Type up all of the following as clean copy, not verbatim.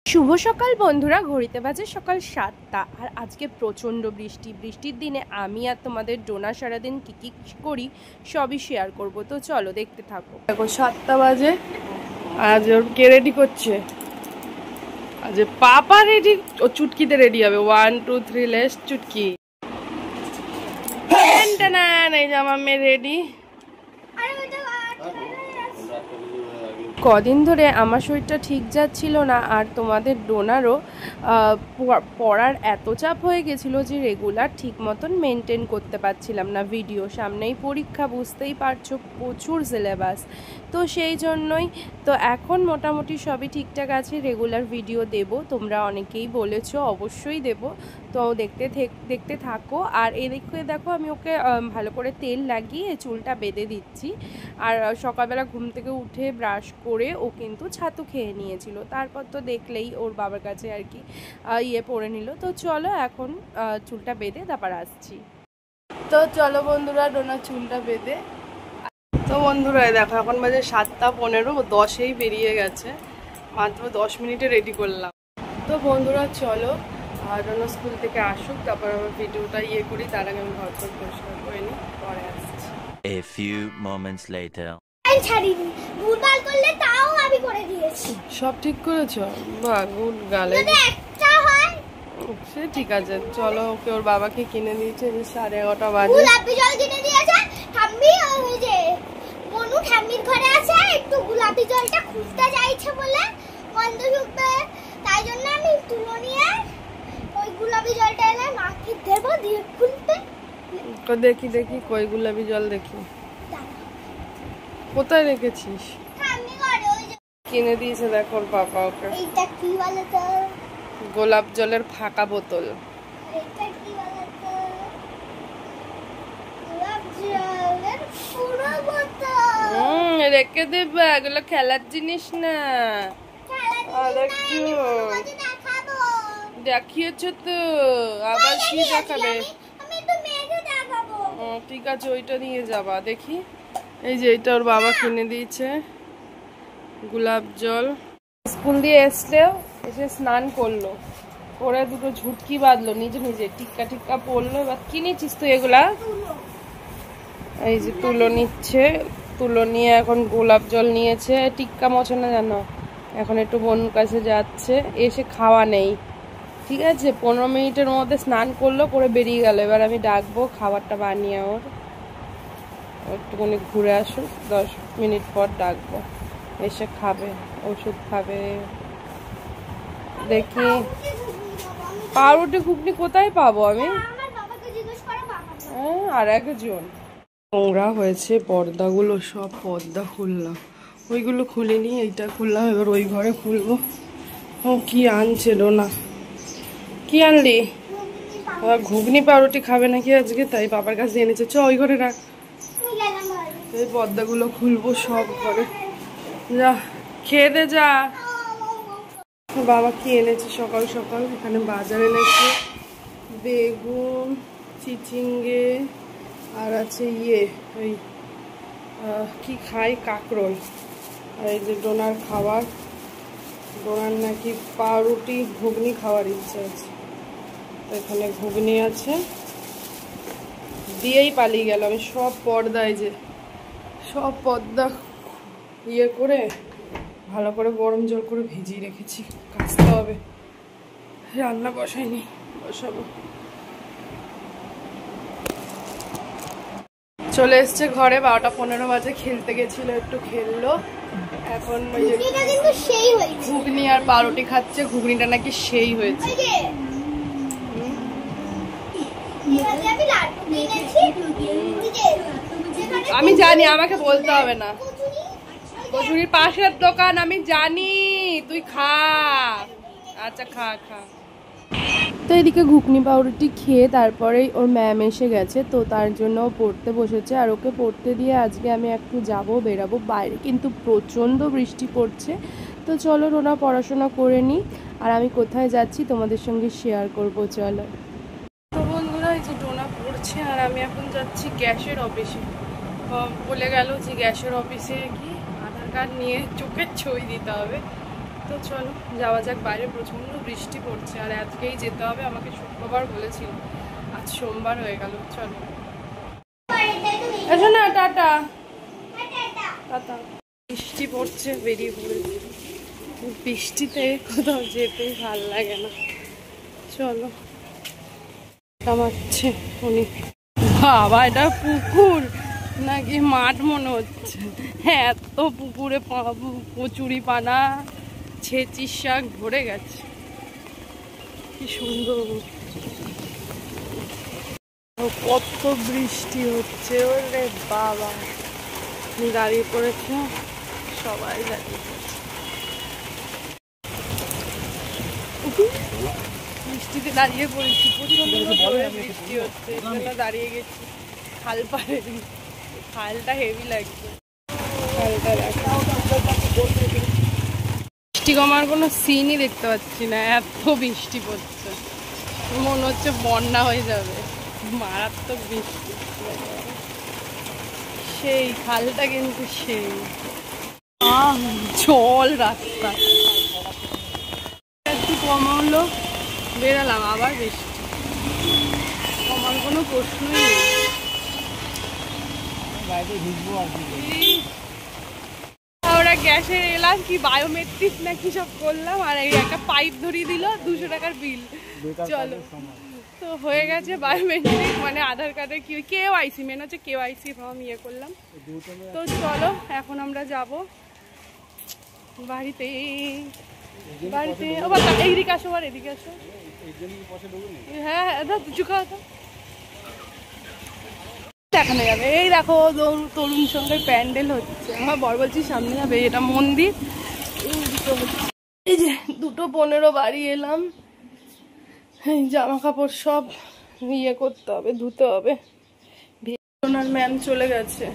শুভ সকাল বন্ধুরা, ঘড়িতে বাজে সকাল 7টা। আর আজকে প্রচণ্ড বৃষ্টির দিনে আমি আর তোমাদের ডোনা সারাদিন কী কী করি সবই শেয়ার করব। তো চলো দেখতে থাকো। দেখো 7টা বাজে, আজ ওর কে রেডি করছে? আজ পাপা রেডি, ও চুটকিতে রেডি হবে। 1 2 3 লেস চুটকি। এই যে আমার মেয়ে রেডি। কদিন ধরে আমার শরীরটা ঠিক যাচ্ছিল না, আর তোমাদের ডোনারও পড়ার এত চাপ হয়ে গেছিলো যে রেগুলার ঠিক মতন মেনটেন করতে পারছিলাম না। ভিডিও সামনেই পরীক্ষা, বুঝতেই পারছো, প্রচুর সিলেবাস। তো সেই জন্যই তো এখন মোটামুটি সবই ঠিকঠাক আছে, রেগুলার ভিডিও দেব। তোমরা অনেকেই বলেছো, অবশ্যই দেব। তো দেখতে থাকো। আর এদিকে দেখো আমি ওকে ভালো করে তেল লাগিয়ে চুলটা বেঁধে দিচ্ছি। আর সকালবেলা ঘুম থেকে উঠে ব্রাশ করে ও কিন্তু ছাতু খেয়ে নিয়েছিল। তারপর তো দেখলেই ওর বাবার কাছে আর কি পরে নিল। তো চলো এখন চুলটা বেঁধে তারপর আসছি। তো চলো বন্ধুরা, ডোনার চুলটা বেঁধে। তো বন্ধুরা দেখো এখন বাজে 7টা 15, 10এই বেরিয়ে গেছে। মাত্র 10 মিনিটে রেডি করলাম। তো বন্ধুরা চলো ডোনা স্কুল থেকে আসুক, তারপর আমার ভিডিওটা করি। তার আগে আমি ঘর পরিষ্কার করে নিই, পরে আসছি। A few moments later. ছাড়িনি, ভুলভাল করলে তাও আমি করে দিয়েছি। সব ঠিক করেছো? বাহ, গুড গালে। যদি একটা হয় সে ঠিক আছে। চলো ওকে ওর বাবাকে কিনে দিয়েছে, 11:30 বাজে। গোলাপি জল কিনে দিয়েছে ঠাম্মি। ওই যে মনু ঠাম্মির ঘরে আছে, একটু গোলাপি জলটা খুঁজতে যাইছে বলে গন্ধ শুকবে, তাই জন্য আমি তুলো নিয়ে ওই গোলাপি জলটা এনে মাকে দেব, দিয়ে খুলতে। দেখি কই গোলাপি জল দেখি। কোথায় রেখেছিস? ঠাম্মি ঘরে ওই যে কিনে দিয়েছে দেখো ওর বাবা ওকে। এইটা কি বলে তো? গোলাপ জলের ফাঁকা বোতল। এইটা কি বলে তো? গোলাপ জলের পুরো বোতল। রেখে দেবে, এগুলো খেলার জিনিস না। দেখিয়েছ তো, আবার কি দেখাবে? ঠিক আছে, ওইটা নিয়ে যাবা। দেখি এই যে এটা ওর বাবা কিনে দিয়েছে, গোলাপ জল। স্কুল দিয়ে এসে স্নান করলো, করে দুটো ঝুটকি বাঁধলো নিজে, টিক্কা পড়লো। এবার কি নিচ্ছিস তুই এগুলা? এই যে তুলো নিচ্ছে, তুলো নিয়ে এখন গোলাপ জল নিয়েছে। টিক্কা মোছে না জানো, এখন একটু বোনের কাছে যাচ্ছে। এসে খাওয়া নেই, ঠিক আছে? 15 মিনিটের মধ্যে স্নান করলো, করে বেরিয়ে গেল। এবার আমি ডাকবো খাবারটা বানিয়ে ওর, একটুখানি ঘুরে আসুক, 10 মিনিট পর ডাকবো, এসে খাবে, ওষুধ খাবে। দেখি পাউরুটি ঘুগনি কোথায় পাবো আমি? আর একজন নোংরা হয়েছে, পর্দাগুলো সব পর্দা খুললাম, ওইগুলো খুলিনি, এইটা খুললাম। এবার ওই ঘরে খুলবো। ও কি আনছিল না, কি আনলি? ঘুগনি পাউরুটি খাবে নাকি আজকে, তাই বাবার কাছে এনেছে। চ ওই ঘরে রাখ। এই পর্দাগুলো খুলবো সব ঘরে। যা খেয়ে দে যা। বাবা কি এনেছে সকাল সকাল? এখানে বাজার এনেছে বেগুন, চিচিঙ্গে, আর আছে ওই কি খাই, কাঁকরোল। আর এই যে ডোনার খাবার, ডোনার নাকি পাউরুটি ঘুগনি খাওয়ার ইচ্ছা আছে, এখানে ঘুগনি আছে, দিয়েই পালিয়ে গেল। আমি সব পর্দা, এই যে সব পর্দা করে ভালো করে গরম জল করে ভিজিয়ে রেখেছি, কাচতে হবে। রান্না বসাইনি, বসাবো। চলে এসছে ঘরে, 12টা 15 বাজে। খেলতে গেছিল, একটু খেললো। এখন ঘুগনি আর পাউরুটি খাচ্ছে। ঘুগনিটা নাকি সেই হয়েছে। আমি জানি, আমাকে বলতে হবে না। কচুরির পাশের দোকান, আমি জানি, তুই খা। আচ্ছা খা। তো এদিকে ঘুগনি পাউরুটি খেয়ে তারপরেই ওর ম্যাম এসে গেছে, তো তার জন্য ও পড়তে বসেছে। আর ওকে পড়তে দিয়ে আজকে আমি একটু বেরাবো বাইরে, কিন্তু প্রচণ্ড বৃষ্টি পড়ছে। তো চলো ওরা পড়াশোনা করে নিই, আর আমি কোথায় যাচ্ছি তোমাদের সঙ্গে শেয়ার করবো। চলো। তো বন্ধুরা, এই যে ডোনা পড়ছে, আর আমি এখন যাচ্ছি গ্যাসের অফিসে। বলে গেল যে গ্যাসের অফিসে কি আধার কার্ড নিয়ে চোখের ছবি দিতে হবে। তো চলো যাওয়া যাক, বাইরে প্রচণ্ড বৃষ্টি পড়ছে আর আজকেই যেতে হবে, আমাকে শুক্রবার বলেছিল, আজ সোমবার হয়ে গেল। চলো আচ্ছা না, টাটা টাটা। বৃষ্টি পড়ছে, বেরিয়ে পড়েছি, বৃষ্টিতে কোথাও যেতে ভাল লাগে না। চলো নামাচ্ছে উনি। বাবা এটা পুকুর নাকি মাঠ মনে হচ্ছে, হ্যাঁ এত পুকুরে কচুরি পানা ছেচির শাক ভরে গেছে, কি সুন্দর। কত বৃষ্টি হচ্ছে, ওরে বাবা। দাঁড়িয়ে পড়েছে, সবাই দাঁড়িয়ে পড়েছে, বৃষ্টিতে দাঁড়িয়ে পড়েছি, প্রচন্ড বৃষ্টি হচ্ছে, এখানে দাঁড়িয়ে গেছি খাল পাড়ে, খালটা হেভি লাগছে। খালটা দেখো, বৃষ্টি কমার কোনো সিনই দেখতে পাচ্ছি না, এত বৃষ্টি পড়ছে, মনে হচ্ছে বন্যা হয়ে যাবে, মারাত্মক বৃষ্টি। সেই খালটা কিন্তু সেই জল রাস্তা, একটু কমালো বেরালাম, আবার বৃষ্টি, কমার কোনো প্রশ্নই নেই। ওরা গ্যাসের এলাম কি বায়োমেট্রিক না কি সব করলাম, আর এই একটা পাইপ ধরিয়ে দিল, 200 টাকার বিল। চলো তো হয়ে গেছে বায়োমেট্রিক, মানে আধার কার্ডের কি কেওআইসি, মেন হচ্ছে কেওআইসি ফর্ম ইয়ে করলাম। তো চলো এখন আমরা যাব বাড়িতে। বাড়িতে এইদিকে আসো, আর এদিকে আসো, হ্যাঁ হ্যাঁ চুকা দেখানো যাবে। এই দেখো তরুণ সঙ্গের প্যান্ডেল হচ্ছে, আমার বর বলছি সামনে যাবে, এটা মন্দির। এই যে 2:15 বাড়ি এলাম, এই জামা কাপড় সব ইয়ে করতে হবে, ধুতে হবে। ডোনার ম্যাম চলে গেছে,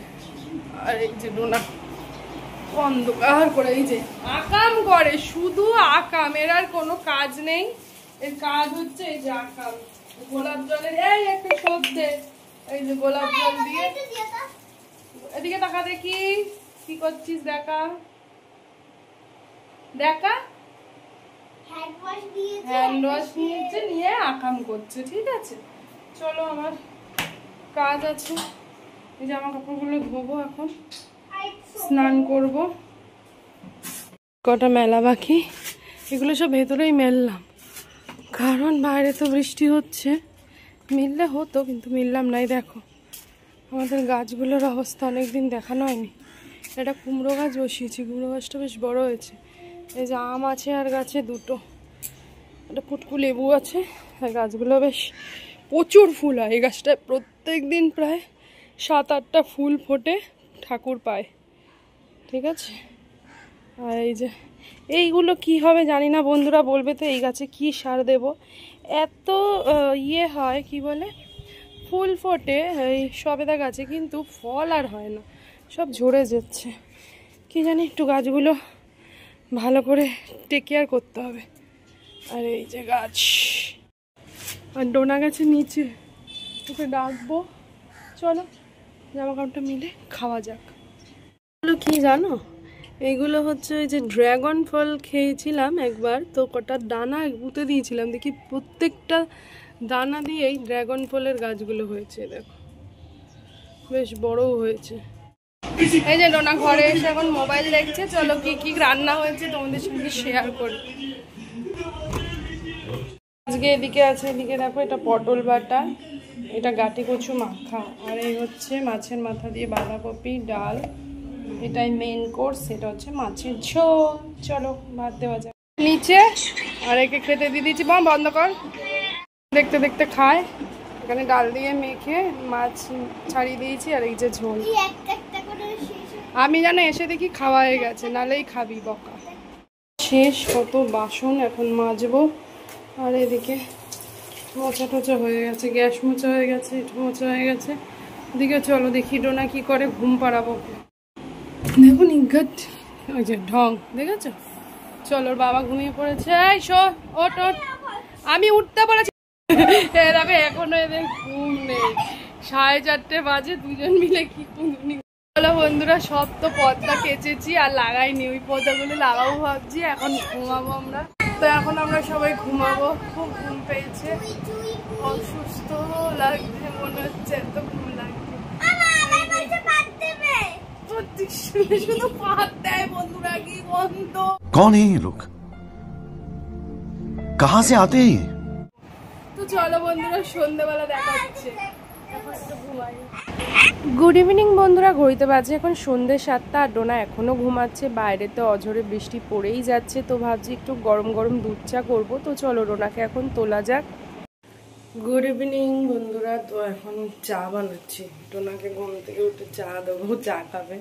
আর এই যে ডোনা অন্ধকার করে এই যে আকাম করে, শুধু আকাম, এর আর কোনো কাজ নেই, এর কাজ হচ্ছে এই যে আকাম। গোলাপ জলের এই একটা সবদে, এই যে গোলাপ জল দিয়ে, এদিকে তাকা দেখি কি করছিস, দেখা দেখা, হ্যান্ড ওয়াশ নিয়েছে, নিয়ে আকাম করছে, ঠিক আছে। চলো আমার কাজ আছে, এই জামা কাপড়গুলো ধোবো, এখন স্নান করব, কটা মেলা বাকি, এগুলো সব ভেতরেই মেললাম, কারণ বাইরে তো বৃষ্টি হচ্ছে, মিললে হতো কিন্তু মিললাম নাই। দেখো আমাদের গাছগুলোর অবস্থা অনেকদিন দেখানো হয়নি, এটা কুমড়ো গাছ বসিয়েছি, কুমড়ো গাছটা বেশ বড় হয়েছে, এই যে আম আছে আর গাছে দুটো, একটা ফুটকু লেবু আছে, আর গাছগুলো বেশ প্রচুর ফুল হয়, এই গাছটায় প্রত্যেক দিন প্রায় 7-8টা ফুল ফোটে, ঠাকুর পায়, ঠিক আছে। আর এই যে এইগুলো কি হবে জানি না, বন্ধুরা বলবে তো এই গাছে কি সার দেব, এত ইয়ে হয় কি বলে ফুল ফোটে এই সবেদা গাছে, কিন্তু ফল আর হয় না, সব ঝরে যাচ্ছে, কি জানি, একটু গাছগুলো ভালো করে টেক কেয়ার করতে হবে। আর এই যে গাছ, আর ডোনা গাছের নিচে ওকে ডাকবো, চলো জামা কাপড়টা মিলে খাওয়া যাক। এগুলো কি জানো, এইগুলো হচ্ছে ওই যে ড্রাগন ফল খেয়েছিলাম একবার, তো কটা দানা গুঁতে দিয়েছিলাম, দেখি প্রত্যেকটা দানা দিয়েই ড্রাগন ফলের গাছগুলো হয়েছে, দেখো বেশ বড়ও হয়েছে। এই যে ডোনা ঘরে এসে এখন মোবাইল দেখছে, চলো কি কি রান্না হয়েছে তোমাদের সঙ্গে শেয়ার করি। আজকে এদিকে আছে, এদিকে দেখো এটা পটল বাটা, এটা গাটি কচু মাখা, আর এই হচ্ছে মাছের মাথা দিয়ে বাঁধাকপি ডাল, এটাই মেইন কোর্স, এটা হচ্ছে মাছের ঝোল। চলো ভাত দেওয়া যায় নিচে, আর একে খেতে দিয়ে দিয়েছি, বন্ধ কর, দেখতে দেখতে খায়। এখানে ডাল দিয়ে মেখে মাছ ছাড়িয়ে দিয়েছি, আর এই যে ঝোল। আমি জানো এসে দেখি খাওয়া হয়ে গেছে, নালেই খাবি বকা। শেষ, কত বাসন এখন মাজবো, আর এদিকে মোচা টোচা হয়ে গেছে, গ্যাস মোচা হয়ে গেছে, এটা মোচা হয়ে গেছে। এদিকে চলো দেখি ডোনা কি করে, ঘুম পাড়াবো। দেখুন ইজ্ঞাত, ওই যে ঢং দেখেছো, চলো বাবা ঘুমিয়ে পড়েছে, এই শো ওট ওট, আমি উঠতে পারছি এরাবে, এখনো এদের ঘুম নেই, 4:30 বাজে, দুজন মিলে কি ঘুম চলো বন্ধুরা, সব তো পর্দা কেচেছি আর লাগাইনি, ওই পর্দাগুলো লাগাবো ভাবছি। এখন ঘুমাবো আমরা, তো এখন আমরা সবাই ঘুমাবো। খুব ঘুম পেয়েছে, অসুস্থ লাগছে মনে হচ্ছে, এত ঘুম লাগছে। শুধু পাত দেয় বন্ধুরা, কি বন্ধ। कौन है ये लोग, कहाँ से आते हैं ये? তো চলো বন্ধুরা, সন্ধ্যাবেলা দেখা হচ্ছে। গুড ইভিনিং বন্ধুরা, ঘড়িতে বাজে এখন সন্ধ্যে 7টা আর ডোনা এখনো ঘুমাচ্ছে। বাইরেতে অঝরে বৃষ্টি পড়েই যাচ্ছে, তো ভাবছি একটু গরম গরম দুধ চা করবো। তো চলো ডোনাকে এখন তোলা যাক। গুড ইভিনিং বন্ধুরা, তো এখন চা বানাচ্ছি। ডোনাকে ঘুম থেকে উঠে চা দেবো, চা খাবে।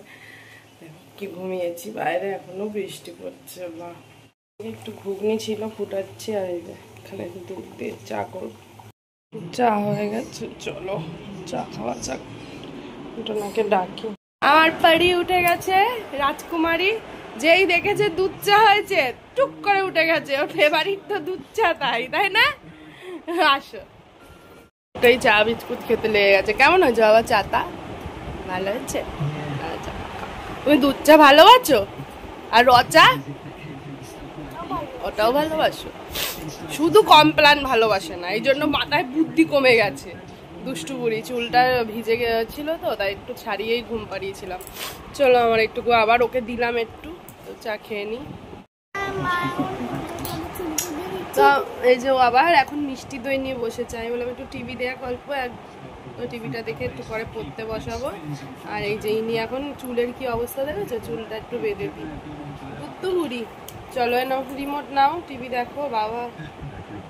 কি ঘুমিয়েছি, বাইরে এখনো বৃষ্টি পড়ছে। বা একটু ঘুগনি ছিল, ফুটাচ্ছি। আর এই যে এখানে দুধ দিয়ে চা করবো। চা হয়ে গেছে, চলো চা খাওয়া যাক। ডোনাকে ডাকি। আমার পাড়ি উঠে গেছে, রাজকুমারী। যেই দেখেছে দুধ চা হয়েছে, টুক করে উঠে গেছে। ওর ফেভারিট তো দুধ চা, তাই না? আসো, ওটাই চা বিস্কুট খেতে লেগে গেছে। কেমন হয়েছে বাবা চাটা? ভালো হয়েছে? তুমি দুধ চা ভালোবাসো? আর রচা ওটাও ভালোবাসো? শুধু কমপ্লান ভালোবাসে না, এই জন্য মাথায় বুদ্ধি কমে গেছে। দুষ্টু বুড়ি, চুলটা ভিজে গেছিল তো, তাই একটু ছাড়িয়েই ঘুম পাড়িয়েছিলাম। চলো আমার একটু আবার ওকে দিলাম একটু, তো চা খেয়ে নি। তো এই যে আবার এখন মিষ্টি দই নিয়ে বসেছে। আমি বললাম একটু টিভি দেয়া গল্প, তো টিভিটা দেখে একটু পরে পড়তে বসাবো। আর এই যে ইনি এখন চুলের কি অবস্থা দেখেছো, চুলটা একটু বেঁধে দিই। তো বুড়ি, চলো নাও রিমোট নাও, টিভি দেখো। বাবা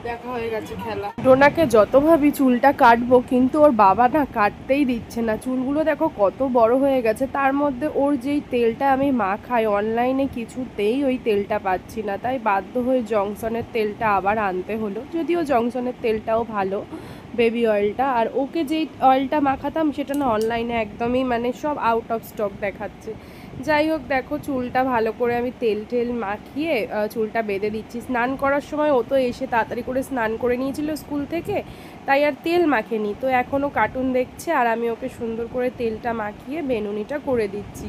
দেখা হয়ে গেছে খেলা। ডোনাকে যত ভাবি চুলটা কাটবো, কিন্তু ওর বাবা না কাটতেই দিচ্ছে না। চুলগুলো দেখো কত বড় হয়ে গেছে, তার মধ্যে ওর যেই তেলটা আমি মাখাই অনলাইনে, কিছুতেই ওই তেলটা পাচ্ছি না। তাই বাধ্য হয়ে জংশনের তেলটা আবার আনতে হলো। যদিও জংশনের তেলটাও ভালো, বেবি অয়েলটা। আর ওকে যেই অয়েলটা মাখাতাম সেটা না অনলাইনে একদমই মানে সব আউট অফ স্টক দেখাচ্ছে। যাই হোক, দেখো চুলটা ভালো করে আমি তেল মাখিয়ে চুলটা বেঁধে দিচ্ছি। স্নান করার সময় ও তো এসে তাড়াতাড়ি করে স্নান করে নিয়েছিল স্কুল থেকে, তাই আর তেল মাখেনি। তো এখনও কার্টুন দেখছে আর আমি ওকে সুন্দর করে তেলটা মাখিয়ে বেনুনিটা করে দিচ্ছি।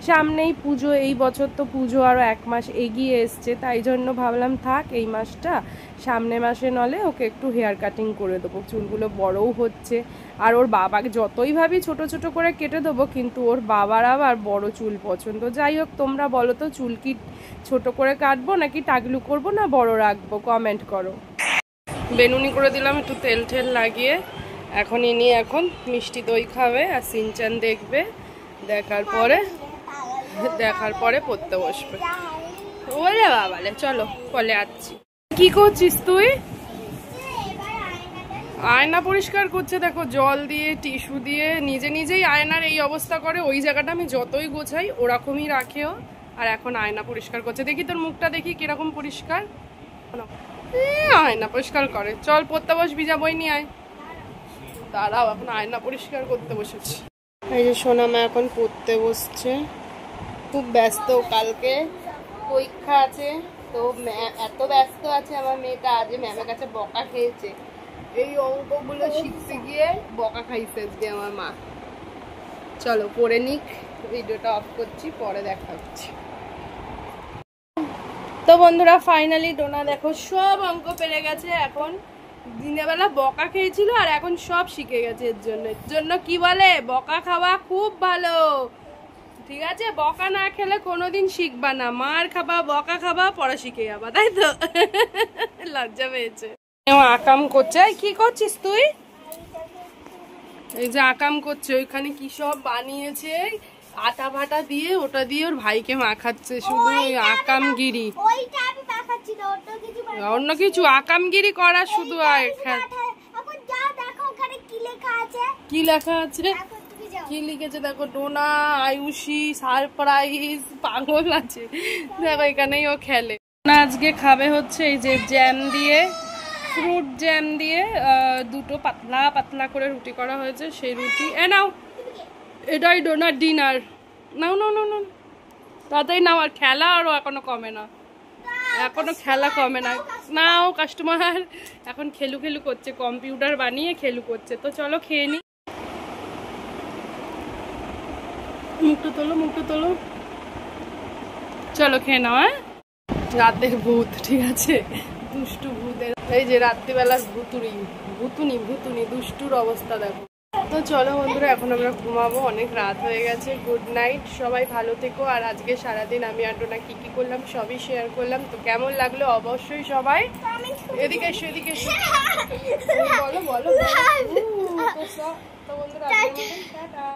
সামনেই পুজো, এই বছর তো পুজো আরও 1 মাস এগিয়ে এসছে, তাই জন্য ভাবলাম থাক এই মাসটা, সামনে মাসে নলে ওকে একটু হেয়ার কাটিং করে দেবো। চুলগুলো বড়ও হচ্ছে। আর ওর বাবাকে যতই ভাবি ছোট ছোট করে কেটে দেবো, কিন্তু ওর বাবার আবার বড় চুল পছন্দ। যাই হোক, তোমরা বলো তো চুল কি ছোট করে কাটবো নাকি টাকলু করবো না বড় রাখবো, কমেন্ট করো। বেনুনি করে দিলাম একটু তেল ঠেল লাগিয়ে। এখন ইনি এখন মিষ্টি দই খাবে আর সিনচান দেখবে। দেখার পরে পড়তে বসবে। ওরে বাবালে, চলো কলে আসছি। কি করছিস তুই? আয়না পরিষ্কার করছে। দেখো জল দিয়ে টিস্যু দিয়ে নিজে নিজেই আয়নার এই অবস্থা করে। ওই জায়গাটা আমি যতই গোছাই ওরকমই রাখেও। আর এখন আয়না পরিষ্কার করছে। দেখি তোর মুখটা, দেখি কিরকম পরিষ্কার। আয়না পরিষ্কার করে। চল পড়তে বস, ভিজা বই নিয়ে আয়। দাঁড়াও, এখন আয়না পরিষ্কার করতে বসেছি। এই যে সোনামা এখন পড়তে বসছে। খুব ব্যস্ত, কালকে পরীক্ষা আছে, তো এত ব্যস্ত আছে আমার মেয়েটা, আজ ম্যামের কাছে বকা খেয়েছে। এই অঙ্কগুলো শিখতে গিয়ে বকা খাইছে আজকে আমার মা। চলো পড়ে নিক, ভিডিওটা অফ করছি, পরে দেখা হচ্ছে। তো বন্ধুরা ফাইনালি ডোনা দেখো সব অঙ্ক পেরে গেছে। এখন দিনের বেলা বকা খেয়েছিল আর এখন সব শিখে গেছে। এর জন্য কি বলে, বকা খাওয়া খুব ভালো, ঠিক আছে? বকা না খেলে কোনোদিন শিখবা না। মার খাবা, বকা খাবা, পড়া শিখে যাবা, তাই তো? লজ্জা পেয়েছে। আকাম করছে। কি করছিস তুই? এই যে আকাম করছে। ওইখানে কি সব বানিয়েছে আটা ফাটা দিয়ে, ওটা দিয়ে ওর ভাইকে মাখাচ্ছে। শুধু আকামগিরি, অন্য কিছু আকামগিরি করা শুধু। কি লেখা আছে? কি লিখেছে দেখো, ডোনা আয়ুষী সারপ্রাইজ, পাগল আছে দেখো। এখানেই ও খেলে। আজকে খাবে হচ্ছে এই যে জ্যাম দিয়ে, ফ্রুট জ্যাম দিয়ে দুটো পাতলা পাতলা করে রুটি করা হয়েছে, সেই রুটি। নাও, এটাই ডোনার ডিনার। নাও নাও নাও নাও, তাড়াতাড়ি নাও। আর খেলা আরও এখনো কমে না, এখনো খেলা কমে না। নাও, কাস্টমার এখন খেলু করছে, কম্পিউটার বানিয়ে খেলু করছে। তো চলো খেয়ে নি। মুখটা তোলো, মুখটা তোলো। চলো খেয়ে নাও। হ্যাঁ, রাতের ভূত, ঠিক আছে, দুষ্টু ভূতের। এই যে রাত্রিবেলার ভুতুনি দুষ্টুর অবস্থা দেখো। তো চলো বন্ধুরা, এখন আমরা ঘুমাবো, অনেক রাত হয়ে গেছে। গুড নাইট, সবাই ভালো থেকো। আর আজকে সারাদিন আমি আর টোনা কি কি করলাম সবই শেয়ার করলাম। তো কেমন লাগলো অবশ্যই সবাই এদিকে এসো, এদিকে এসো, বলো বলো। তো বন্ধুরা, টাটা।